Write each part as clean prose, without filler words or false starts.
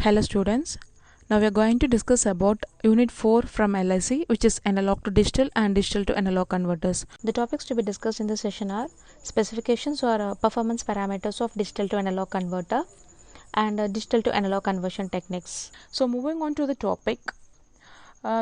Hello students, now we are going to discuss about Unit 4 from LIC, which is analog to digital and digital to analog converters. The topics to be discussed in this session are specifications or performance parameters of digital to analog converter and digital to analog conversion techniques. So moving on to the topic,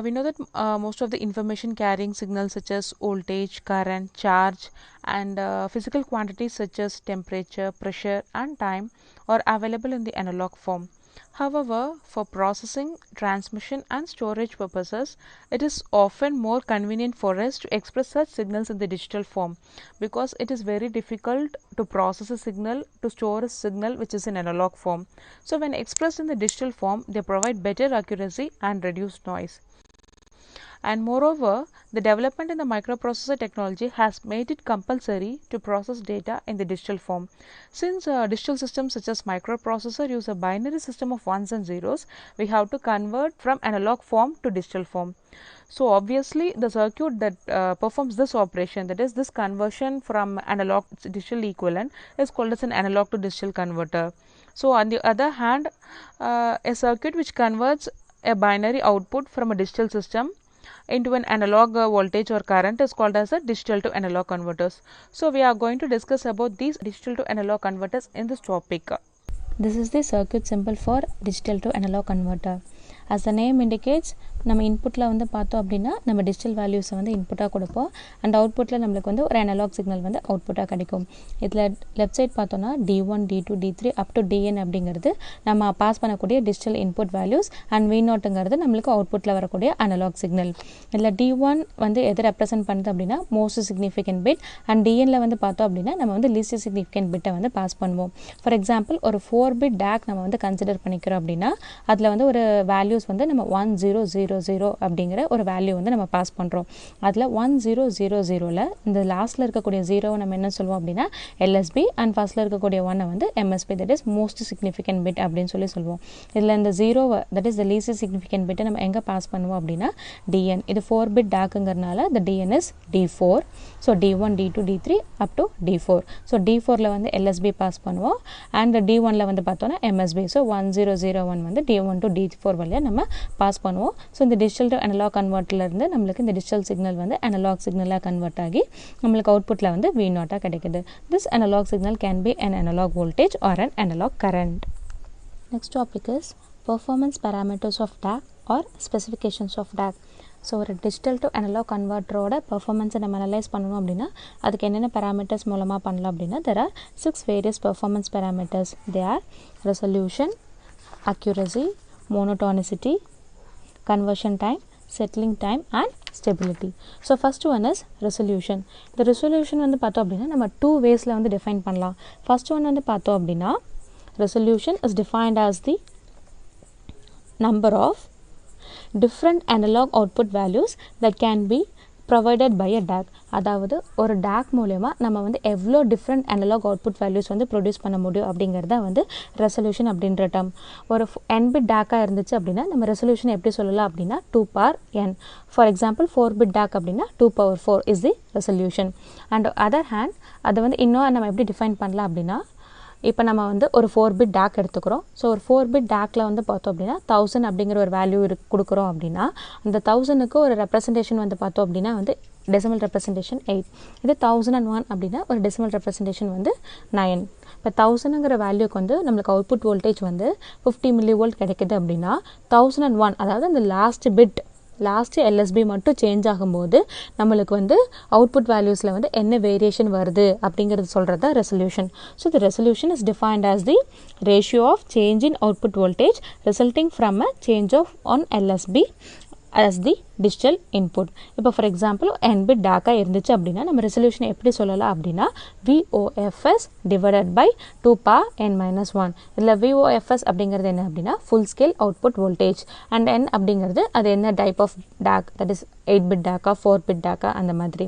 we know that most of the information carrying signals such as voltage, current, charge and physical quantities such as temperature, pressure and time are available in the analog form. However, for processing, transmission and storage purposes, it is often more convenient for us to express such signals in the digital form because it is very difficult to process a signal, to store a signal which is in analog form. So when expressed in the digital form, they provide better accuracy and reduced noise. And moreover, the development in the microprocessor technology has made it compulsory to process data in the digital form. Since digital systems such as microprocessor use a binary system of ones and zeros, we have to convert from analog form to digital form. So obviously the circuit that performs this operation, that is this conversion from analog to digital equivalent, is called as an analog to digital converter. So on the other hand, a circuit which converts a binary output from a digital system into an analog voltage or current is called as a digital to analog converters. So we are going to discuss about these digital to analog converters in this topic. This is the circuit symbol for digital to analog converter. As the name indicates, நம்ம இன்புட்டில் வந்து பார்த்தோம் அப்படின்னா நம்ம digital வேல்யூஸை வந்து இன்புட்டாக கொடுப்போம் and அவுட்புட்டில் நம்மளுக்கு வந்து ஒரு அனலாக் சிக்னல் வந்து அவுட்புட்டாக கிடைக்கும். இதில் லெஃப்ட் சைட் பார்த்தோன்னா D1, D2, D3 up to DN அப்படிங்கிறது நம்ம பாஸ் பண்ணக்கூடிய டிஜிட்டல் இன்புட் வேல்யூஸ் அண்ட் V0ங்கிறது நம்மளுக்கு அவுட்புட்டில் வரக்கூடிய அனலாக் சிக்னல். இதில் D1 வந்து எது ரெப்ரசென்ட் பண்ணுது அப்படின்னா மோஸ்ட் சிக்னிஃபிகன்ட் பிட் அண்ட் DNல வந்து பார்த்தோம் அப்படின்னா நம்ம வந்து லீஸ்ட் சிக்னிஃபிகன்ட் பிட்டை வந்து பாஸ் பண்ணுவோம். ஃபார் எக்ஸாம்பிள் ஒரு 4 பிட் DAC நம்ம வந்து கன்சிடர் பண்ணிக்கிறோம் அப்படின்னா அதில் வந்து ஒரு வேல்யூஸ் வந்து நம்ம 1000 அப்படிங்கிற ஒரு வேல்யூ வந்து நம்ம பாஸ் பண்ணுறோம். அதில் 1000ல் இந்த லாஸ்ட்டில் இருக்கக்கூடிய ஜீரோவை நம்ம என்ன சொல்லுவோம் அப்படின்னா LSB அண்ட் ஃபர்ஸ்ட்டில் இருக்கக்கூடிய ஒன்னை வந்து MSB, that is most significant bit அப்படின்னு சொல்லுவோம். இதில் இந்த ஜீரோவை that is the least significant பிட்டை நம்ம எங்கே பாஸ் பண்ணுவோம் அப்படின்னா DN. இது 4 பிட் DACங்கிறதுனால the DN is D4. So D1, D2, D3 up to D4. So D4ல் வந்து LSB பாஸ் பண்ணுவோம் அண்ட் D1ல் வந்து பார்த்தோன்னா MSB. ஸோ 1001 வந்து D1 டு D4 வழியாக நம்ம பாஸ் பண்ணுவோம். ஸோ இந்த டிஜிட்டல் டு அனலாக் கன்வெர்ட்டர்லேருந்து நம்மளுக்கு இந்த டிஜிட்டல் சிக்னல் வந்து அனலாக் சிக்னலாக கன்வெர்ட் ஆகி நம்மளுக்கு அவுட்புட்டில் வந்து V0 கிடைக்குது. This analog signal can be an analog voltage or an analog current. Next topic is performance parameters of DAC or specifications of DAC. So ஒரு டிஜிட்டல் டு அனலாக் கன்வெர்ட்டரோட பெர்ஃபார்மன்ஸை நம்ம analyse பண்ணணும் அப்படின்னா அதுக்கு என்னென்ன பேராமீட்டர்ஸ் மூலமாக பண்ணலாம் அப்படின்னா there are 6 various performance parameters. They are resolution, accuracy, monotonicity, conversion time, settling time and stability. So first one is resolution. The resolution வந்து பார்த்தோம் அப்படின்னா நம்ம 2 waysல வந்து டிஃபைன் பண்ணலாம். ஃபர்ஸ்ட் ஒன் வந்து பார்த்தோம் அப்படின்னா resolution is defined as the number of different analog output values that can be provided by a DAC. அதாவது ஒரு DAC மூலமா நம்ம வந்து எவ்வளோ டிஃப்ரெண்ட் அனலாக் அவுட்புட் வேல்யூஸ் வந்து ப்ரொடியூஸ் பண்ண முடியும் அப்படிங்கிறத வந்து ரெசல்யூஷன் அப்படின்ற டேர்ம். ஒரு n பிட் DAC-ஆக இருந்துச்சு அப்படின்னா நம்ம ரெசல்யூஷன் எப்படி சொல்லலாம் அப்படின்னா 2 power n. For example 4 bit DAC அப்படின்னா 2 power 4 is the resolution. And other hand அதை வந்து இன்னும் நம்ம எப்படி டிஃபைன் பண்ணலாம் அப்படின்னா இப்போ நம்ம வந்து ஒரு 4 பிட் DAC எடுத்துக்கிறோம். ஸோ ஒரு 4 பிட் DACல வந்து பார்த்தோம் அப்படின்னா 1000 அப்படிங்கிற ஒரு வேல்யூ கொடுக்குறோம் அப்படின்னா அந்த 1000க்கு ஒரு ரெப்ரசன்டேஷன் வந்து பார்த்தோம் அப்படின்னா வந்து டெசிமல் ரெப்ரசன்டேஷன் 8. இது 1001 அப்படின்னா ஒரு டெசிமல் ரெப்ரசன்டேஷன் வந்து 9. இப்போ 1000ங்கிற வேல்யூக்கு வந்து நம்மளுக்கு அவுட்புட் வோல்டேஜ் வந்து 50 mV கிடைக்குது அப்படின்னா 1001 அதாவது அந்த லாஸ்ட் LSB மட்டும் சேஞ்ச் ஆகும்போது நம்மளுக்கு வந்து அவுட்புட் வேல்யூஸில் வந்து என்ன வேரியேஷன் வருது அப்படிங்கிறது சொல்கிறது தான் resolution. So the resolution is defined as the ratio of change in output voltage resulting from a change of one LSB as the digital input. இப்போ ஃபார் எக்ஸாம்பிள் n பிட் DAC-ஆ இருந்துச்சு அப்படின்னா நம்ம ரெசல்யூஷனை எப்படி சொல்லலாம் அப்படின்னா VOFS divided by 2 power n minus 1. இதில் VOFS அப்படிங்கிறது என்ன அப்படின்னா full scale output voltage and n அப்படிங்கிறது அது என்ன type of DAC, that is 8 bit DAC-ஆ 4 பிட் DAC-ஆ அந்த மாதிரி.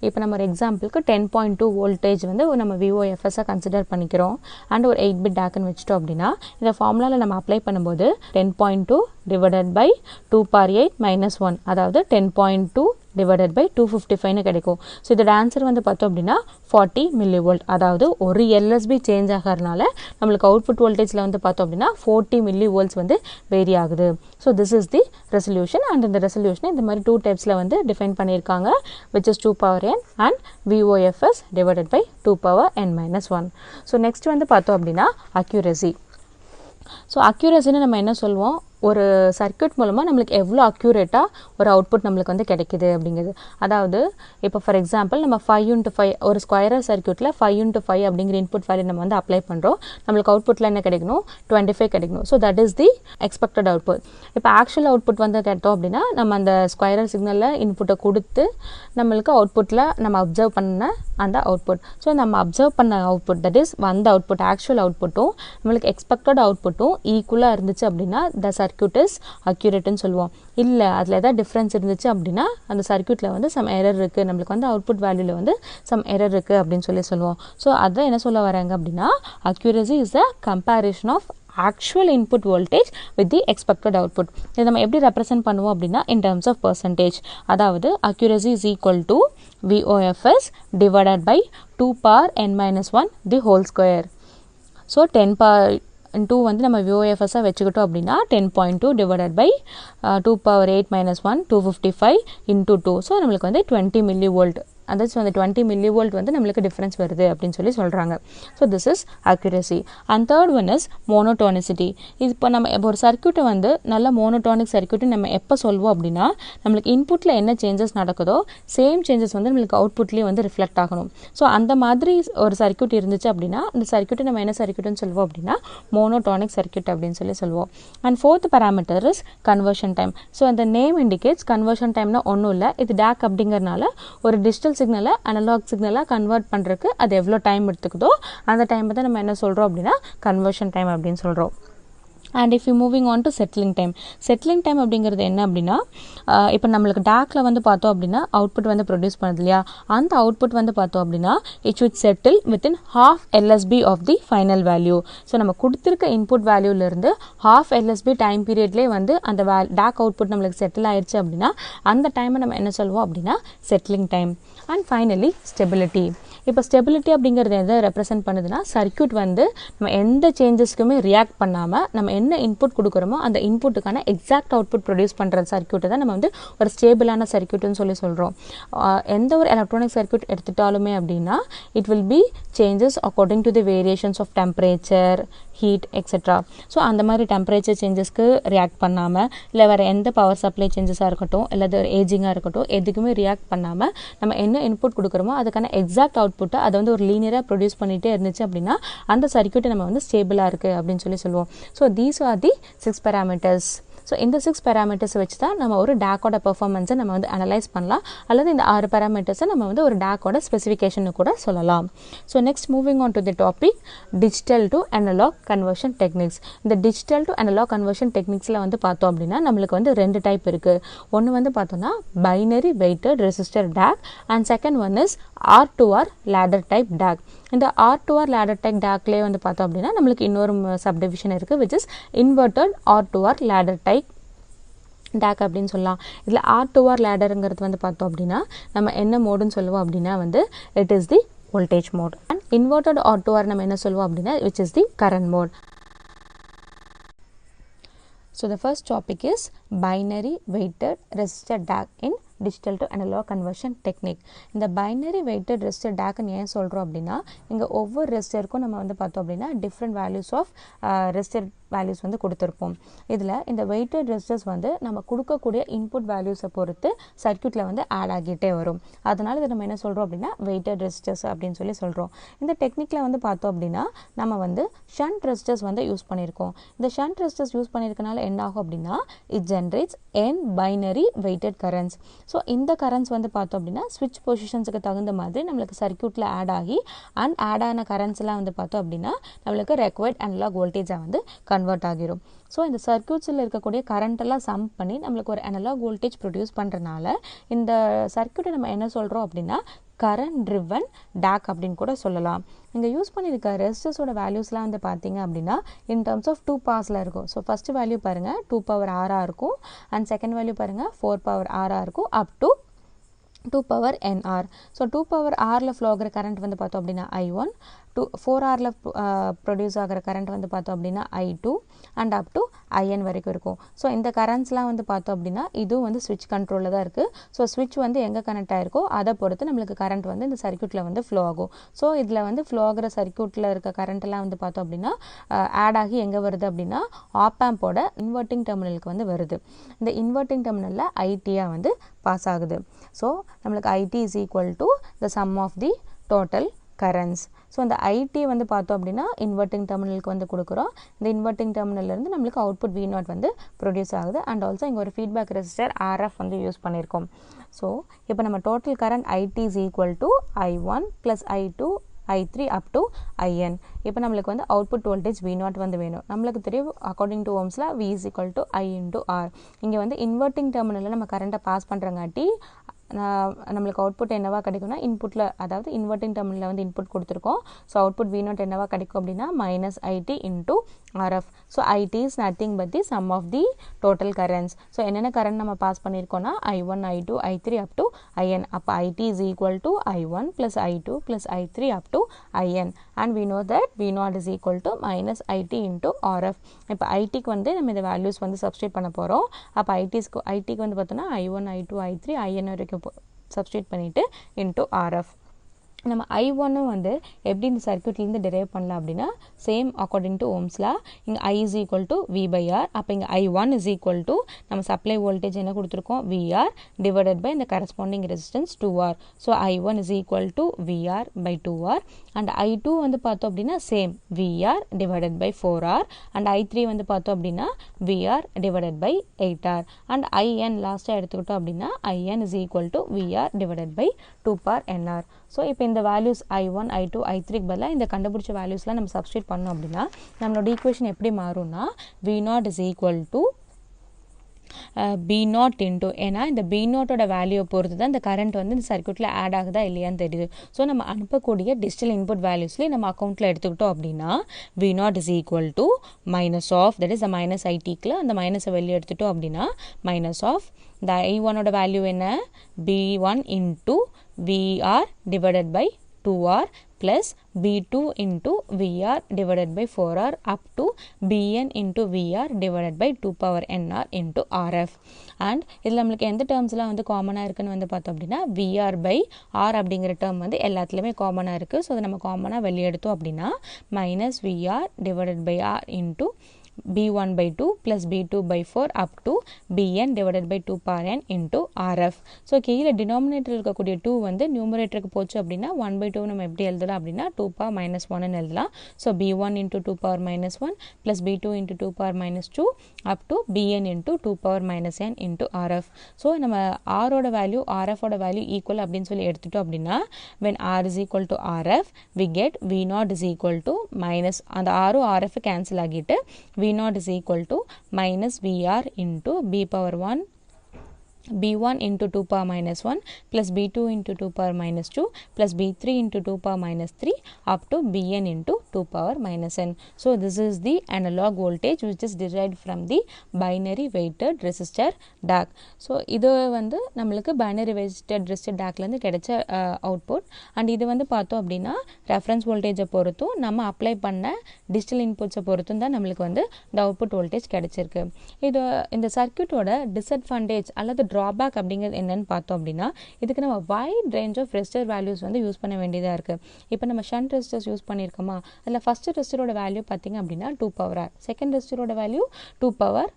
இப்போ நம்ம ஒரு எக்ஸாம்பிளுக்கு 10.2 வோல்டேஜ் வந்து நம்ம VOFS-ஆ கன்சிடர் பண்ணிக்கிறோம் அண்ட் ஒரு 8 பிட் DAC-ன்னு வச்சுட்டோம் அப்படின்னா இந்த ஃபார்முலாவில் நம்ம அப்ளை பண்ணும்போது 10.2 divided by 2 power 8 minus 1 அதாவது 10.2 divided by 255 கிடைக்கும். ஸோ இதோட ஆன்சர் வந்து பார்த்தோம் அப்படின்னா 40 millivolt. அதாவது ஒரு எல்எஸ்பி சேஞ்ச் ஆகிறதுனால நம்மளுக்கு அவுட்புட் வோல்டேஜில் வந்து பார்த்தோம் அப்படின்னா 40 millivolts வந்து வேரி ஆகுது. So this is the resolution. And இந்த ரெசல்யூஷனை இந்த மாதிரி 2 டைப்ஸில் வந்து டிஃபைன் பண்ணியிருக்காங்க, which is 2 power n and VOFS divided by 2 power n minus 1. So next வந்து பார்த்தோம் அப்படின்னா அக்யூரசி. ஸோ அக்யூரசின்னு நம்ம என்ன சொல்லுவோம், ஒரு சர்க்யூட் மூலமாக நம்மளுக்கு எவ்வளோ அக்யூரேட்டாக ஒரு அவுட்புட் நம்மளுக்கு வந்து கிடைக்குது அப்படிங்கிறது. அதாவது இப்போ ஃபார் எக்ஸாம்பிள் நம்ம 5x5 ஒரு ஸ்கொயரர் சர்க்யூட்டில் 5x5 அப்படிங்கிற இன்புட் வேல்யூ நம்ம வந்து அப்ளை பண்ணுறோம். நம்மளுக்கு அவுட்புட்டில் என்ன கிடைக்கணும், 25 கிடைக்கணும். So that is the expected output. இப்போ ஆக்சுவல் அவுட்புட் வந்து கேட்டோம் அப்படின்னா நம்ம அந்த ஸ்கொயரர் சிக்னலில் இன்புட்டை கொடுத்து நம்மளுக்கு அவுட்புட்டில் நம்ம அப்சர்வ் பண்ண அந்த அவுட்புட். ஸோ நம்ம அப்சர்வ் பண்ண அவுட்புட் தட் இஸ் வந்த அவுட்புட் ஆக்சுவல் அவுட்புட்டும் நம்மளுக்கு எக்ஸ்பெக்டட் அவுட்புட்டும் ஈக்குவலாக இருந்துச்சு அப்படின்னா த சர்க்யூட் இஸ் அக்யூரேட்னு சொல்லுவோம். இல்லை அதில் ஏதாவது டிஃப்ரென்ஸ் இருந்துச்சு அப்படின்னா அந்த சர்க்யூட்டில் வந்து சம் எரர் இருக்குது, நம்மளுக்கு வந்து அவுட்புட் வேல்யூவில் வந்து சம் எரர் இருக்குது அப்படின்னு சொல்லுவோம். ஸோ அதான் என்ன சொல்ல வராங்க அப்படின்னா accuracy is a comparison of actual input voltage with the expected output. இதை நம்ம எப்படி ரெப்ரசன்ட் பண்ணுவோம் அப்படின்னா in terms of percentage. அதாவது accuracy is equal to VOFS divided by 2 power n minus 1 the whole square. So 10 power 2 வந்து நம்ம VOFS வச்சுக்கிட்டோம் அப்படின்னா 10.2 divided by 2 power 8 minus 1 255 into 2. So நம்மளுக்கு வந்து 20 millivolt. அதாச்சும் அந்த 20 millivolt வந்து நம்மளுக்கு டிஃப்ரென்ஸ் வருது அப்படின்னு சொல்கிறாங்க. So this is accuracy. And third one is monotonicity. இது இப்போ நம்ம ஒரு சர்க்யூட்டை வந்து நல்ல மோனோடானிக் சர்க்யூட்டு நம்ம எப்போ சொல்வோம் அப்படின்னா நம்மளுக்கு இன்புட்டில் என்ன சேஞ்சஸ் நடக்குதோ சேம் சேஞ்சஸ் வந்து நம்மளுக்கு அவுட்புட்லேயே வந்து ரிஃப்ளெக்ட் ஆகணும். ஸோ அந்த மாதிரி ஒரு சர்க்யூட் இருந்துச்சு அப்படின்னா இந்த சர்க்யூட்டை நம்ம என்ன சர்க்யூட்னு சொல்லுவோம் அப்படின்னா மோனோடானிக் சர்க்யூட் அப்படின்னு சொல்லுவோம். And fourth parameter is conversion time. So அந்த நேம் இண்டிகேட்ஸ் கன்வர்ஷன் டைம்னா ஒன்றும் இல்லை, இது டேக் அப்படிங்கிறனால ஒரு டிஜிட்டல் சிக்னலை அனலாக் சிக்னலாக கன்வெர்ட் பண்ணுறதுக்கு அது எவ்வளோ டைம் எடுத்துக்குதோ அந்த டைமை தான் நம்ம என்ன சொல்கிறோம் அப்படின்னா கன்வர்ஷன் டைம் அப்படின்னு சொல்கிறோம். And if you moving on to settling time. Settling time அப்படிங்கிறது என்ன அப்படின்னா இப்போ நம்மளுக்கு டேக்கில் வந்து பார்த்தோம் அப்படின்னா அவுட்புட் வந்து ப்ரொடியூஸ் பண்ணுது இல்லையா, அந்த அவுட்புட் வந்து பார்த்தோம் அப்படின்னா it should settle within half LSB of the final value. So நம்ம கொடுத்துருக்க இன்புட் வேல்யூலேருந்து half LSB டைம் பீரியட்லேயே வந்து அந்த டேக் அவுட்புட் நம்மளுக்கு செட்டில் ஆயிடுச்சு அப்படின்னா அந்த டைமை நம்ம என்ன சொல்லுவோம் அப்படின்னா settling time. And finally stability. இப்போ ஸ்டெபிலிட்டி அப்படிங்கிறது எதை ரெப்ரசென்ட் பண்ணுதுன்னா சர்க்யூட் வந்து நம்ம எந்த சேஞ்சஸ்க்குமே ரியாக்ட் பண்ணாமல் நம்ம என்ன இன்புட் கொடுக்குறோமோ அந்த இன்புட்டுக்கான எக்ஸாக்ட் அவுட்புட் ப்ரொடியூஸ் பண்ணுற சர்க்யூட்டை தான் நம்ம வந்து ஒரு ஸ்டேபிளான சர்க்யூட்னு சொல்கிறோம். எந்த ஒரு எலக்ட்ரானிக் சர்க்யூட் எடுத்துட்டாலுமே அப்படின்னா it will be changes according to the variations of temperature, heat etcetera. So அந்த மாதிரி டெம்பரேச்சர் சேஞ்சஸ்க்கு ரியாக்ட் பண்ணாமல் இல்லை வேறு எந்த பவர் சப்ளை சேஞ்சஸாக இருக்கட்டும் இல்லை அது ஏஜிங்காக இருக்கட்டும் எதுக்குமே ரியாக்ட் பண்ணாமல் நம்ம என்ன இன்புட் கொடுக்குறோமோ அதுக்கான எக்ஸாக்ட் அவுட்புட்டை அதை வந்து ஒரு லீனியராக ப்ரொடியூஸ் பண்ணிகிட்டே இருந்துச்சு அப்படின்னா அந்த சர்க்யூட்டை நம்ம வந்து ஸ்டேபிளாக இருக்குது அப்படின்னு சொல்லுவோம். So these are the 6 parameters. So இந்த 6 parameters வச்சு தான் நம்ம ஒரு டேக்கோட பெர்ஃபார்மன்ஸை நம்ம வந்து அனலைஸ் பண்ணலாம், அல்லது இந்த 6 parametersஸை நம்ம வந்து ஒரு டேக்கோட ஸ்பெசிஃபிகேஷன் கூட சொல்லலாம். So next moving on to the topic digital to analog conversion techniques. இந்த டிஜிட்டல் டு அனலாக் கன்வர்ஷன் டெக்னிக்ஸில் வந்து பார்த்தோம் அப்படின்னா நம்மளுக்கு வந்து 2 டைப் இருக்குது. ஒன்று வந்து பார்த்தோம்னா binary weighted resistor DAC and second one is R2R ladder type DAC. இந்த R2R ladder type DACலேயே வந்து பார்த்தோம் அப்படின்னா நம்மளுக்கு இன்னொரு சப்டிவிஷன் இருக்குது which is inverted R2R ladder type DAC அப்படின்னு சொல்லலாம். இதில் R2R ladderங்கிறது வந்து பார்த்தோம் அப்படின்னா நம்ம என்ன மோடுன்னு சொல்லுவோம் அப்படின்னா வந்து it is the voltage mode. and inverted R2R நம்ம என்ன சொல்லுவோம் அப்படின்னா which is the current mode. So the first topic is binary weighted resistor DAC in digital to analog conversion technique. இந்த binary weighted resistor DAC ஏன் சொல்கிறோம் அப்படின்னா இங்கே ஒவ்வொரு ரெசிஸ்டருக்கும் நம்ம வந்து பார்த்தோம் அப்படின்னா different values of resistor values வந்து கொடுத்துருப்போம். இதில் இந்த வெயிட்டட் ரெசிஸ்டர்ஸ் வந்து நம்ம கொடுக்கக்கூடிய இன்புட் வேல்யூஸை பொறுத்து சர்க்யூட்டில் வந்து ஆட் ஆகிட்டே வரும். அதனால் இதை நம்ம என்ன சொல்கிறோம் அப்படின்னா வெயிட்டட் ரெசிஸ்டர்ஸ் அப்படின்னு சொல்கிறோம். இந்த டெக்னிக்கில் வந்து பார்த்தோம் அப்படின்னா நம்ம வந்து ஷண்ட் ரெசிஸ்டர்ஸ் வந்து யூஸ் பண்ணியிருக்கோம். இந்த ஷண்ட் ரெசிஸ்டர்ஸ் யூஸ் பண்ணியிருக்கனால என்ன ஆகும் அப்படின்னா it generates n binary weighted currents. So இந்த கரண்ட்ஸ் வந்து பார்த்தோம் அப்படின்னா ஸ்விட்ச் பொசிஷன்ஸுக்கு தகுந்த மாதிரி நம்மளுக்கு சர்க்யூட்டில் ஆட் ஆகி அண்ட் ஆட் ஆன கரண்ட்ஸ்லாம் வந்து பார்த்தோம் அப்படின்னா நம்மளுக்கு ரெக்வயர்ட் அனலாக் வோல்டேஜாக வந்து கன்வெர்ட் ஆகிரும். ஸோ இந்த சர்க்யூட்ஸில் இருக்கக்கூடிய கரண்ட்டெல்லாம் சம் பண்ணி நம்மளுக்கு ஒரு அனலாக் வோல்டேஜ் ப்ரொடியூஸ் பண்ணுறனால இந்த சர்க்யூட்டை நம்ம என்ன சொல்கிறோம் அப்படின்னா கரண்ட் ட்ரிவன் டேக் அப்படின்னு கூட சொல்லலாம். இங்கே யூஸ் பண்ணியிருக்க ரெசிஸ்டர்ஸோட வேல்யூஸ்லாம் வந்து பார்த்தீங்க அப்படின்னா இன் டர்ம்ஸ் ஆஃப் 2 பார்ட்ஸில் இருக்கும். ஸோ ஃபஸ்ட்டு வேல்யூ பாருங்கள் 2 power 6 இருக்கும் அண்ட் செகண்ட் வேல்யூ பாருங்கள் 4 power 6 இருக்கும் up to 2 power nr. So 2 power rல ஃப்ளோ ஆகிற கரண்ட் வந்து பார்த்தோம் அப்படின்னா I1, 4rல ப்ரொடியூஸ் ஆகிற கரண்ட் வந்து பார்த்தோம் அப்படின்னா I2 and up to IN வரைக்கும் இருக்கும். ஸோ இந்த கரண்ட்ஸ்லாம் வந்து பார்த்தோம் அப்படின்னா இதுவும் வந்து ஸ்விட்ச் கண்ட்ரோலில் தான் இருக்குது. ஸோ ஸ்விட்ச் வந்து எங்கே கனெக்ட் ஆகிருக்கோ அதை பொறுத்து நம்மளுக்கு கரண்ட் வந்து இந்த சர்க்யூட்டில் வந்து ஃப்ளோ ஆகும். ஸோ இதில் வந்து ஃப்ளோ ஆகிற சர்க்யூட்டில் இருக்க கரண்ட்டெல்லாம் வந்து பார்த்தோம் அப்படின்னா ஆட் ஆகி எங்கே வருது அப்படின்னா ஆப்பாம்போட இன்வெர்ட்டிங் டெர்மினலுக்கு வந்து வருது. இந்த இன்வெர்ட்டிங் டெர்மினலில் ஐடியாக வந்து பாஸ் ஆகுது. ஸோ நம்மளுக்கு ID is equal to the sum of the total currents. So அந்த ஐடி வந்து பார்த்தோம் அப்படின்னா இன்வெர்ட்டிங் டெர்மினலுக்கு வந்து கொடுக்குறோம். இந்த இன்வெர்ட்டிங் டெர்மினல்லேருந்து நம்மளுக்கு அவுட்புட் V0 வந்து ப்ரொடியூஸ் ஆகுது. அண்ட் ஆல்சோ இங்கே ஒரு ஃபீட்பேக் ரெசிஸ்டர் RF வந்து யூஸ் பண்ணியிருக்கோம். ஸோ இப்போ நம்ம total current ID is equal to I1 plus I2 I3 up to IN. இப்போ நம்மளுக்கு வந்து அவுட்புட் வோல்டேஜ் V0 வந்து வேணும். நம்மளுக்கு தெரியும் அக்கார்டிங் டு ஓம்ஸில் V is equal to I into R. இங்கே வந்து இன்வெர்ட்டிங் டெர்மினலில் நம்ம கரண்ட்டை பாஸ் பண்ணுறங்காட்டி நம்மளுக்கு அவுட்புட் என்னவா கிடைக்கும்னா இன்புட்டில், அதாவது இன்வெர்ட்டிங் டெர்மினலில் வந்து இன்புட் கொடுத்துருக்கோம். ஸோ அவுட்புட் V0 என்னவா கிடைக்கும் அப்படின்னா minus ID into RF. So ID is nothing but the sum of the total currents. So என்னென்ன கரண்ட் நம்ம பாஸ் பண்ணியிருக்கோம்னா I1, I2, I3 up to IN. அப்போ ID is equal to I1 plus I2 plus I3 up to IN. And we know that V0 is equal to minus IT into RF. இப்போ ஐடிக்கு வந்து நம்ம இந்த values வந்து substitute பண்ண போகிறோம். அப்போ ஐடிக்கு வந்து பார்த்தோன்னா I1, I2, I3, IN வரைக்கும் சப்ஸ்டியூட் பண்ணிவிட்டு இன்ட்டு RF. நம்ம I1 வந்து எப்படி இந்த சர்க்யூட்லேருந்து டெரைவ் பண்ணலாம் அப்படின்னா சேம் அக்கார்டிங் டு ஓம்ஸ்லா இங்கே I is equal to V/R. அப்போ இங்கே I1 இஸ் ஈக்குவல் டு நம்ம சப்ளை வோல்டேஜ் என்ன கொடுத்துருக்கோம் VR டிவைடட் பை இந்த corresponding resistance 2R. So I1 is equal to VR by 2R. And I2 வந்து பார்த்தோம் அப்படின்னா same VR divided by 4R. And I3 வந்து பார்த்தோம் அப்படின்னா VR divided by 8R. And IN லாஸ்ட்டாக எடுத்துக்கிட்டோம் அப்படின்னா IN is equal to VR divided by 2/NR. So இப்போ இந்த வேல்யூஸ் I1, I2, I3க்கு பதிலாக இந்த கண்டுபிடிச்ச வேல்யூஸ்லாம் நம்ம சப்ஸ்டியூட் பண்ணோம் அப்படின்னா நம்மளோட ஈக்குவேஷன் எப்படி மாறும்னா V0 is equal to B0 into, ஏன்னா இந்த B0ஓட வேல்யூவை பொறுத்து தான் இந்த கரண்ட் வந்து இந்த சர்க்யூட்டில் ஆட் ஆகுதா இல்லையான்னு தெரியுது. ஸோ நம்ம அனுப்பக்கூடிய டிஜிட்டல் இன்புட் வேல்யூஸ்லேயே நம்ம அக்கௌண்ட்டில் எடுத்துக்கிட்டோம் அப்படின்னா V0 is equal to minus of, that is the minus ஐடிக்கில் அந்த மைனஸை வெளியே எடுத்துட்டோம் அப்படின்னா மைனஸ் ஆஃப் இந்த I1ஓட வேல்யூ என்ன B1 into VR divided by 2R plus B2 into VR divided by 4R up to BN into VR divided by 2/NR into RF. and இதில் நம்மளுக்கு எந்த டேர்ம்ஸ்லாம் வந்து காமனாக இருக்குன்னு வந்து பார்த்தோம் அப்படின்னா VR by R அப்படிங்கிற டேர்ம் வந்து எல்லாத்துலேயுமே காமனாக இருக்குது. ஸோ அதை நம்ம காமனாக வெளியே எடுத்தோம் அப்படின்னா minus VR divided by R into B1 by 2 plus B2 by 4 up to BN divided by 2/N into RF. So கீழே டினாமினேட்டர் இருக்கக்கூடிய 2 வந்து நியூமரேட்டருக்கு போச்சு அப்படின்னா 1/2 நம்ம எப்படி எழுதலாம் அப்படின்னா 2^-1 எழுதலாம். So B1 into 2^-1 plus B2 into 2^-2 up to BN into 2^-N into RF. So நம்ம ஆரோட வேல்யூ RFோட வேல்யூ ஈக்குவல் அப்படின்னு சொல்லி எடுத்துட்டோம் அப்படின்னா when R is equal to RF we get V0 is equal to minus அந்த ஆரும் RF கேன்சல் ஆகிட்டு V0 is equal to minus VR into B⁻1 B1 into 2^-1 plus B2 into 2^-2 plus B3 into 2^-3 up to Bn into 2^-n. So this is the analog voltage which is derived from the binary weighted resistor DAC. So இது வந்து நம்மளுக்கு binary weighted resistor DACலேருந்து கிடைச்ச output. and இது வந்து பார்த்தோம் அப்படின்னா reference வோல்டேஜை பொறுத்தும் நம்ம அப்ளை பண்ண டிஜிட்டல் இன்புட்ஸை பொறுத்தும் தான் நம்மளுக்கு வந்து இந்த அவுட்புட் வோல்டேஜ் கிடைச்சிருக்கு. இது இந்த சர்க்யூட்டோட டிஸ்அட்வான்டேஜ் அல்லது ட்ராபேக் அப்படிங்கிறது என்னன்னு பார்த்தோம் அப்படின்னா இதுக்கு நம்ம wide range of resistor values வந்து யூஸ் பண்ண வேண்டியதாக இருக்குது. இப்போ நம்ம ஷண்ட் ரெசிஸ்டர்ஸ் யூஸ் பண்ணியிருக்கோமா, அதில் ஃபஸ்ட்டு ரெசிஸ்டரோட வேல்யூ பார்த்திங்க அப்படின்னா 2^R, செகண்ட் ரெசிஸ்டரோட வேல்யூ 2^2R.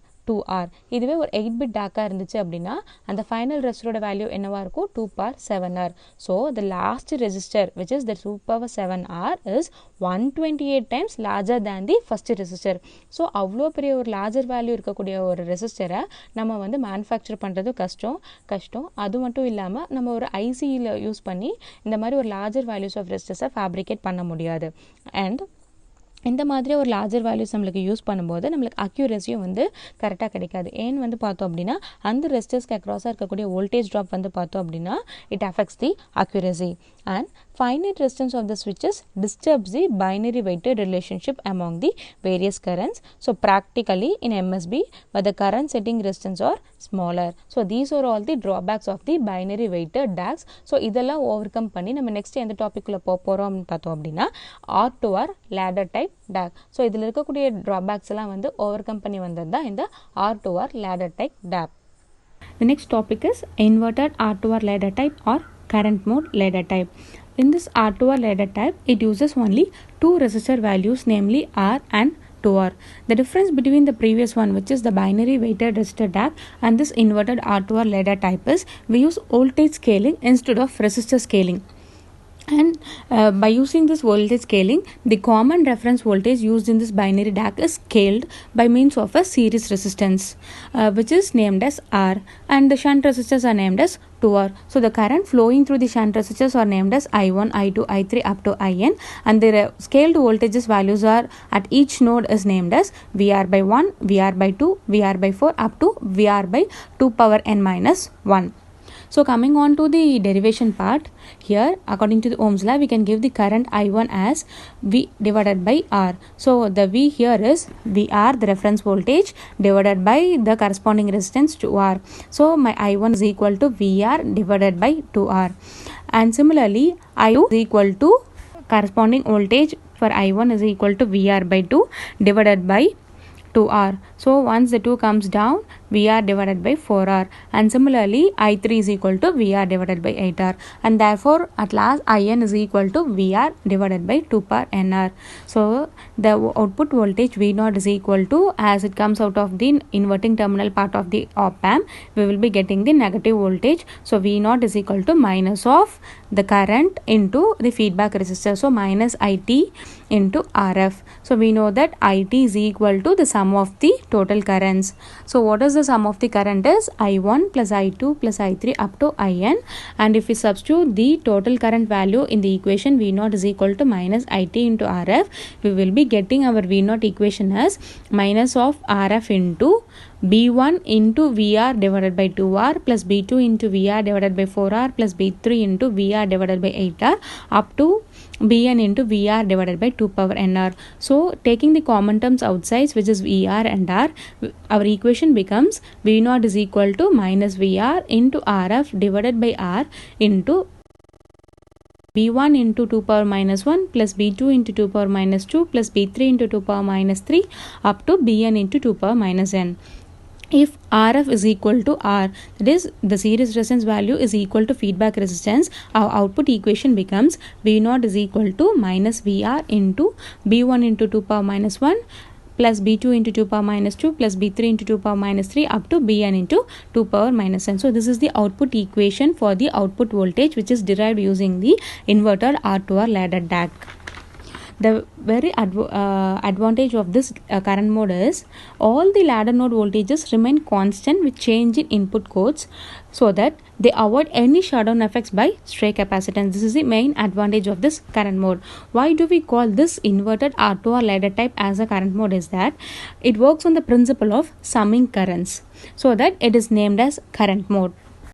இதுவே ஒரு 8-bit DAC இருந்துச்சு அப்படின்னா அந்த ஃபைனல் ரெசிஸ்டரோட வேல்யூ என்னவா இருக்கும் 2^7R. So the last resistor which is the 2^7R is 128 times larger than the first resistor. So அவ்வளோ பெரிய ஒரு லார்ஜர் வேல்யூ இருக்கக்கூடிய ஒரு ரெசிஸ்டரை நம்ம வந்து மேனுஃபேக்சர் பண்ணுறது கஷ்டம். அது மட்டும் இல்லாமல் நம்ம ஒரு ஐசியில் யூஸ் பண்ணி இந்த மாதிரி ஒரு லார்ஜர் வேல்யூஸ் ஆஃப் ரெசிஸ்டர்ஸை ஃபேப்ரிகேட் பண்ண முடியாது. அண்ட் இந்த மாதிரி ஒரு லார்ஜர் வேல்யூஸ் நம்மளுக்கு யூஸ் பண்ணும்போது நம்மளுக்கு அக்யூரஸியும் வந்து கரெக்டாக கிடைக்காது. ஏன்னு வந்து பார்த்தோம் அப்படின்னா அந்த ரெசிஸ்டர்ஸ்க்கு அக்ராஸாக இருக்கக்கூடிய வோல்டேஜ் ட்ராப் வந்து பார்த்தோம் அப்படின்னா it affects the accuracy. And finite resistance of the switches disturbs the binary weighted relationship among the various currents. So practically in MSB, but the current setting resistance are smaller. So these are all the drawbacks of the binary weighted DACs. So இதெல்லாம் overcome பண்ணி நம்ம next எந்த டாபிக்குள்ளே போகிறோம் பார்த்தோம் அப்படின்னா R2R ladder type DAC. So இதில் இருக்கக்கூடிய drawbacks எல்லாம் வந்து overcome பண்ணி வந்தது தான் இந்த R2R ladder type DAC. The next topic is inverted R2R ladder type or current mode ladder type. In this R2R ladder type, it uses only two resistor values, namely R and 2R. The difference between the previous one, which is the binary weighted resistor DAC, and this inverted R2R ladder type is we use voltage scaling instead of resistor scaling. And by using this voltage scaling, the common reference voltage used in this binary DAC is scaled by means of a series resistance which is named as R, and the shunt resistors are named as 2R. So the current flowing through the shunt resistors are named as I1, I2, I3 up to IN, and the scaled voltages values are at each node is named as VR by 1, VR by 2, VR by 4 up to VR by 2 power n minus 1. So coming on to the derivation part, here according to the Ohm's law we can give the current I1 as V divided by R. So the V here is VR, the reference voltage, divided by the corresponding resistance to R. So my I1 is equal to VR divided by 2R, and similarly I2 is equal to corresponding voltage for I1 is equal to VR by 2 divided by 2R. So once the 2 comes down, VR divided by 4R, and similarly I3 is equal to VR divided by 8R, and therefore at last IN is equal to VR divided by 2 power NR. So the output voltage V0 is equal to, as it comes out of the inverting terminal part of the op amp, we will be getting the negative voltage. So V0 is equal to minus of the current into the feedback resistor, so minus IT into RF. So we know that IT is equal to the sum of the total currents. So what is the sum of the current is I1 plus I2 plus I3 up to IN, and if we substitute the total current value in the equation V0 is equal to minus IT into RF, we will be getting our V0 equation as minus of RF into B1 into VR divided by 2R plus B2 into VR divided by 4R plus B3 into VR divided by 8R up to Bn into VR divided by 2 power NR. So taking the common terms outside, which is VR and R, our equation becomes V0 is equal to minus VR into RF divided by R into B1 into 2 power minus 1 plus B2 into 2 power minus 2 plus B3 into 2 power minus 3 up to Bn into 2 power minus n. If RF is equal to R, that is the series resistance value is equal to feedback resistance, our output equation becomes V0 is equal to minus VR into B1 into 2 power minus 1 plus B2 into 2 power minus 2 plus B3 into 2 power minus 3 up to Bn into 2 power minus n. So this is the output equation for the output voltage, which is derived using the inverted R2R ladder DAC. The very advantage of this current mode is all the ladder node voltages remain constant with change in input codes, so that they avoid any shutdown effects by stray capacitance. This is the main advantage of this current mode. Why do we call this inverted R2R ladder type as a current mode is that it works on the principle of summing currents, so that it is named as current mode.